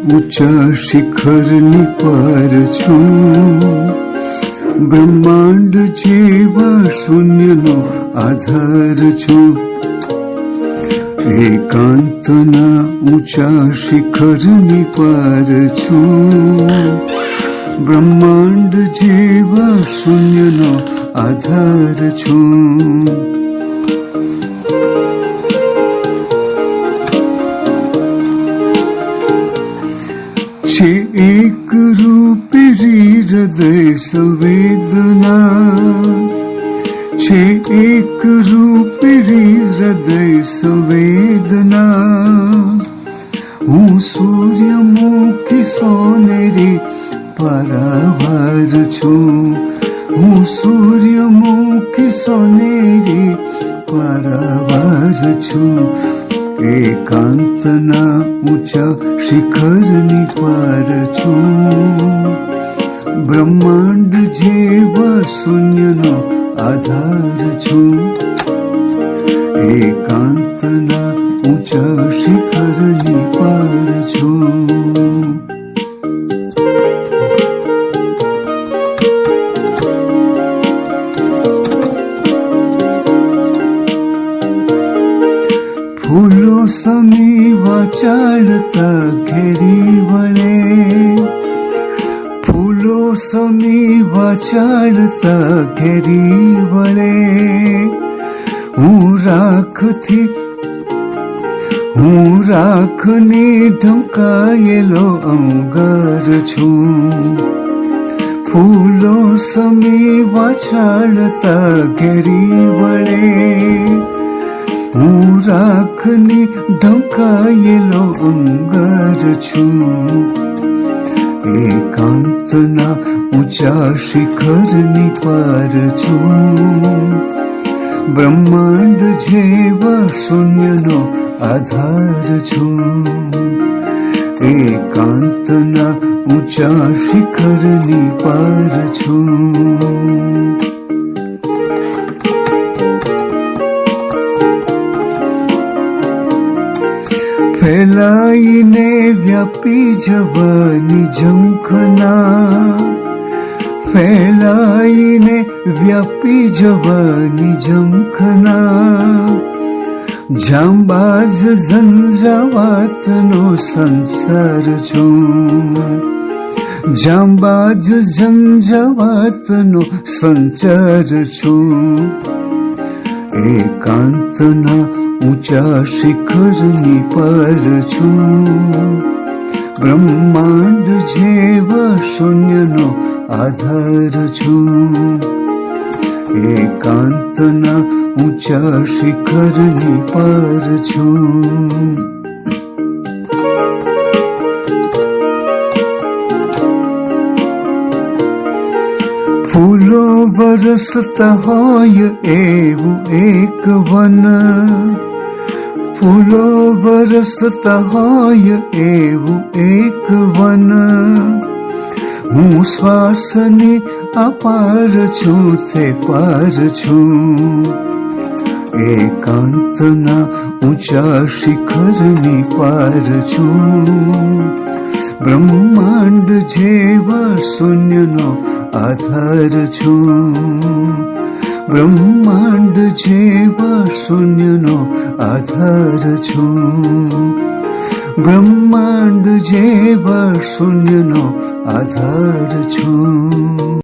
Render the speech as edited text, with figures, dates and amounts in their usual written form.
ઊંચા શિખરની પર છું, બ્રહ્માંડ જેવા શૂન્યનો આધાર છું. એકાંતના ઊંચા શિખરની પર છું, બ્રહ્માંડ જેવા શૂન્યનો આધાર છું. છે એક રૂપી હૃદય સંવેદના, છે એક રૂપી હૃદય સંવેદના. હું સૂર્યમુખી સોનેરી પારાવાર છું, હું સૂર્યમુખી સોનેરી પારાવાર છું. એકાંતના ઊંચા શિખરની પર છું, બ્રહ્માંડ જેવા શૂન્યનો આધાર છું. એકાંતના ઊંચા શિખરની પર છું. ફૂલો સમી વાચાડતા ઘેરી વળે, ફૂલો સમી વાચાડતા ઘેરી વળે. હું રાખની ઢંકાયેલો અંગાર છું, ફૂલો સમી વાચાડતા ઘેરી વળે. હું રાખની ઢંકાયેલો અંગાર છું. એકાંતના ઊંચા શિખરની પર છું, બ્રહ્માંડ જેવા શૂન્યનો આધાર છું. એકાંતના ઊંચા શિખરની પર છું. ફેલાઈને વ્યાપી જવાની ઝંખના, ફેલાઈને વ્યાપી જવાની ઝંખના. જાંબાજ ઝંઝાવાતનો સંસાર છું, જાંબાજ ઝંઝાવાતનો સંચાર છું. એકાંતના ઊંચા શિખરની પર છું, બ્રહ્માંડ જેવા શૂન્યનો આધાર છું. એકાંતના ઊંચા શિખરની પર છું. ફૂલો વરસતા હોય એવું એક વન, ફૂલો વરસતા હોય એવું એક વન. હું શ્વાસની અપાર છું તે પાર છું. એકાંતના ઊંચા શિખરની પાર છું, બ્રહ્માંડ જેવા શૂન્યનો આધાર છું. બ્રહ્માંડ જેવા શૂન્યનો આધાર છું, બ્રહ્માંડ જેવા શૂન્યનો આધાર છું.